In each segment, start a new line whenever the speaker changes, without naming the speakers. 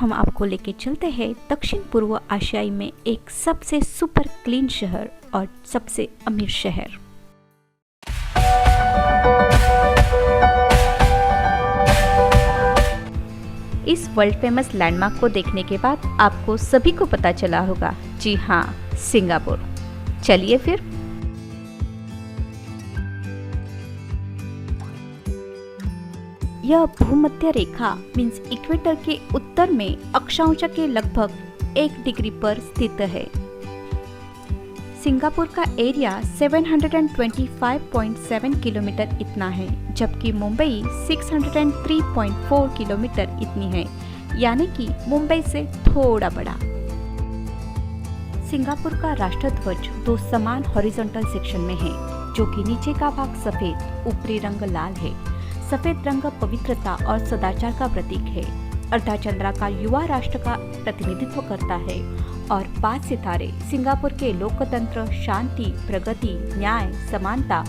हम आपको लेके चलते हैं दक्षिण पूर्व एशिया में एक सबसे सुपर क्लीन शहर और सबसे अमीर शहर। इस वर्ल्ड फेमस लैंडमार्क को देखने के बाद आपको सभी को पता चला होगा, जी हाँ, सिंगापुर। चलिए फिर। यह भूमध्य रेखा मीन्स इक्वेटर के उत्तर में अक्षांश के लगभग 1 डिग्री पर स्थित है। सिंगापुर का एरिया 725.7 किलोमीटर इतना है, जबकि मुंबई 603.4 किलोमीटर इतनी है, यानी कि मुंबई से थोड़ा बड़ा। सिंगापुर का राष्ट्रध्वज 2 समान हॉरिजॉन्टल सेक्शन में है, जो कि नीचे का भाग सफेद, ऊपरी रंग लाल है। सफेद रंग पवित्रता और सदाचार का प्रतीक है। अर्धचंद्रा का युवा राष्ट्र का प्रतिनिधित्व करता है और 5 सितारे सिंगापुर के लोकतंत्र, शांति, प्रगति, न्याय, समानता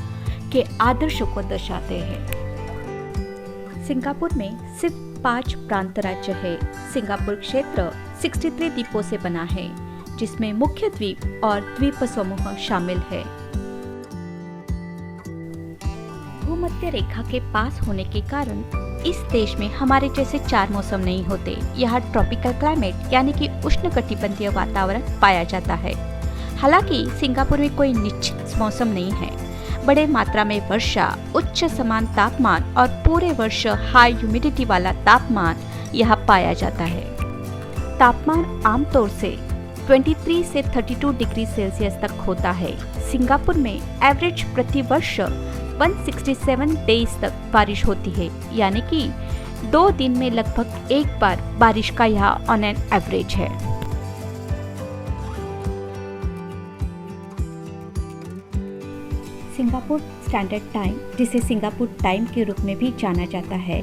के आदर्शों को दर्शाते हैं। सिंगापुर में सिर्फ 5 प्रांत राज्य है। सिंगापुर क्षेत्र 63 द्वीपों से बना है, जिसमें मुख्य द्वीप और द्वीप समूह शामिल है। भूमध्य रेखा के पास होने के कारण इस देश में हमारे जैसे 4 मौसम नहीं होते। यहाँ ट्रॉपिकल क्लाइमेट यानी कि उष्णकटिबंधीय वातावरण पाया जाता है। हालांकि सिंगापुर में कोई निश्चित मौसम नहीं है। बड़े मात्रा में वर्षा, उच्च समान तापमान और पूरे वर्ष हाई ह्यूमिडिटी वाला तापमान यहाँ पाया जाता है। तापमान आमतौर से 23 से 32 डिग्री सेल्सियस तक होता है। सिंगापुर में एवरेज प्रति वर्ष 167 डेज तक बारिश होती है, यानी कि 2 दिन में लगभग 1 बार बारिश का यहाँ ऑन एन एवरेज है। सिंगापुर स्टैंडर्ड टाइम, जिसे सिंगापुर टाइम के रूप में भी जाना जाता है,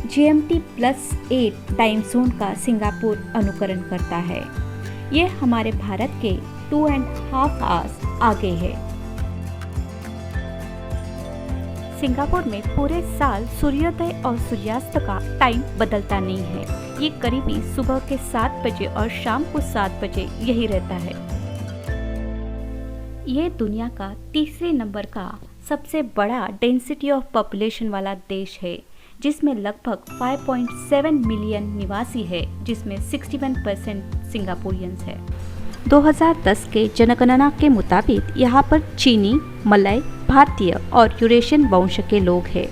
GMT+8 टाइम जोन का सिंगापुर अनुकरण करता है। ये हमारे भारत के 2.5 आवर्स आगे है। सिंगापुर में पूरे साल सूर्योदय और सूर्यास्त का टाइम बदलता नहीं है। ये करीबी सुबह के 7 बजे और शाम को 7 बजे यही रहता है। ये दुनिया का तीसरे नंबर का सबसे बड़ा डेंसिटी ऑफ पॉपुलेशन वाला देश है, जिसमें लगभग 5.7 मिलियन निवासी है, जिसमें 61% सिंगापुरियंस है। 2010 के जनगणना के मुताबिक यहाँ पर चीनी, मलय, भारतीय और यूरेशियन वंश के लोग हैं।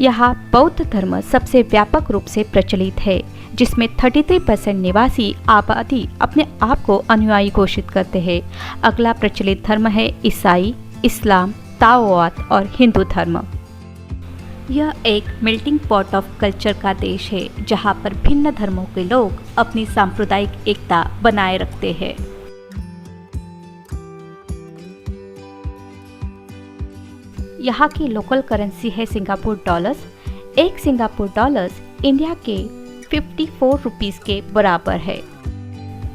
यहाँ बौद्ध धर्म सबसे व्यापक रूप से प्रचलित है, जिसमें 33% निवासी आबादी अपने आप को अनुयायी घोषित करते हैं। अगला प्रचलित धर्म है ईसाई, इस्लाम, ताओवाद और हिंदू धर्म। यह एक मेल्टिंग पॉट ऑफ कल्चर का देश है, जहाँ पर भिन्न धर्मों के लोग अपनी सांप्रदायिक एकता बनाए रखते हैं। यहाँ की लोकल करेंसी है सिंगापुर डॉलर्स। एक सिंगापुर डॉलर्स इंडिया के 54 रुपीस के बराबर है।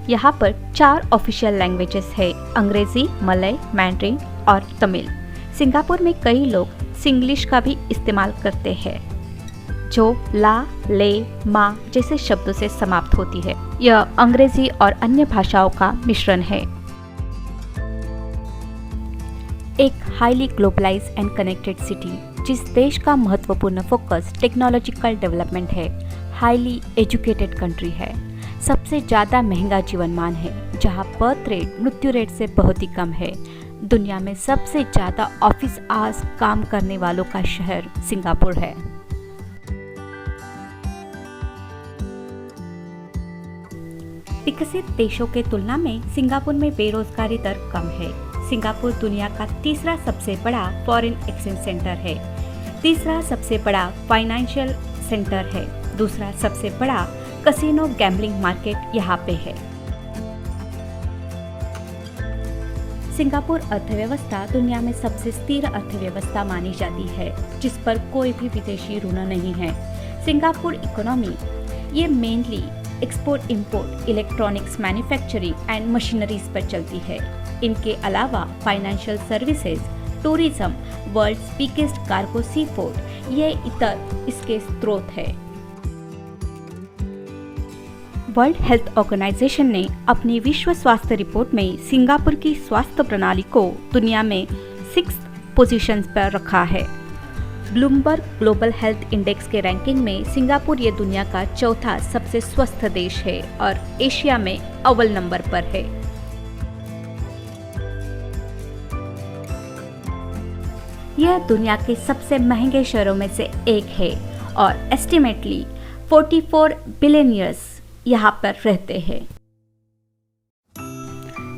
यहाँ पर 4 ऑफिशियल लैंग्वेजेस है, अंग्रेजी, मलय, मैंड्रिन और तमिल। सिंगापुर में कई लोग सिंग्लिश का भी इस्तेमाल करते हैं, जो ला, ले, मा जैसे शब्दों से समाप्त होती है। यह अंग्रेजी और अन्य भाषाओं का मिश्रण है। एक highly globalize and connected city, जिस देश का महत्वपूर्ण फोकस टेक्नोलॉजिकल डेवलपमेंट है, हाईली एजुकेटेड कंट्री है, सबसे ज़्यादा महंगा जीवनमान है, जहां बर्थ रेट मृत्यु रेट से बहुत ही कम है। दुनिया में सबसे ज़्यादा ऑफिस आवर्स काम करने वालों का शहर सिंगापुर है। विकसित देशों के तुलना में सिंगापुर में बेरोजगारी दर कम है। सिंगापुर दुनिया का तीसरा सबसे बड़ा फॉरेन एक्सचेंज सेंटर है, तीसरा सबसे बड़ा फाइनेंशियल सेंटर है, दूसरा सबसे बड़ा कसिनो गैम्बलिंग मार्केट यहाँ पे है। सिंगापुर अर्थव्यवस्था दुनिया में सबसे स्थिर अर्थव्यवस्था मानी जाती है, जिस पर कोई भी विदेशी ऋण नहीं है। सिंगापुर इकोनॉमी ये mainly export import, electronics manufacturing and machineries पर चलती है। इनके अलावा financial services, tourism, world's biggest cargo sea port, ये इतर इसके स्रोत है। वर्ल्ड हेल्थ ऑर्गेनाइजेशन ने अपनी विश्व स्वास्थ्य रिपोर्ट में सिंगापुर की स्वास्थ्य प्रणाली को दुनिया में 6th पोजीशन पर रखा है। ब्लूमबर्ग ग्लोबल हेल्थ इंडेक्स के रैंकिंग में सिंगापुर ये दुनिया का चौथा सबसे स्वस्थ देश है और एशिया में अव्वल नंबर पर है। यह दुनिया के सबसे महंगे शहरों में से एक है और एस्टिमेटली 44 बिलियनियर्स यहाँ पर रहते हैं।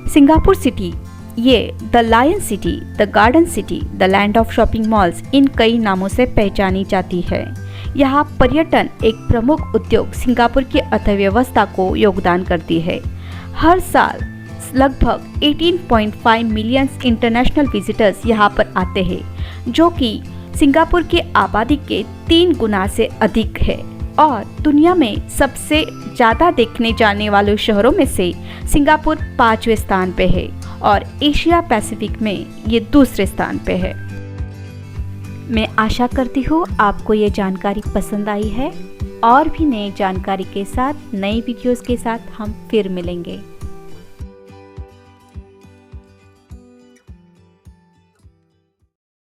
सिंगापुर सिटी ये the lion city, the garden city, the land of shopping malls इन कई नामों से पहचानी जाती है। यहाँ पर्यटन एक प्रमुख उद्योग सिंगापुर की अर्थव्यवस्था को योगदान करती है। हर साल लगभग 18.5 मिलियन इंटरनेशनल विजिटर्स यहाँ पर आते हैं, जो कि सिंगापुर की आबादी के 3 गुना से अधिक है और दुनिया में सबसे ज़्यादा देखने जाने वाले शहरों में से सिंगापुर 5वें स्थान पे है और एशिया पैसिफिक में ये दूसरे स्थान पे है। मैं आशा करती हूँ आपको ये जानकारी पसंद आई है और भी नई जानकारी के साथ नई वीडियोस के साथ हम फिर मिलेंगे।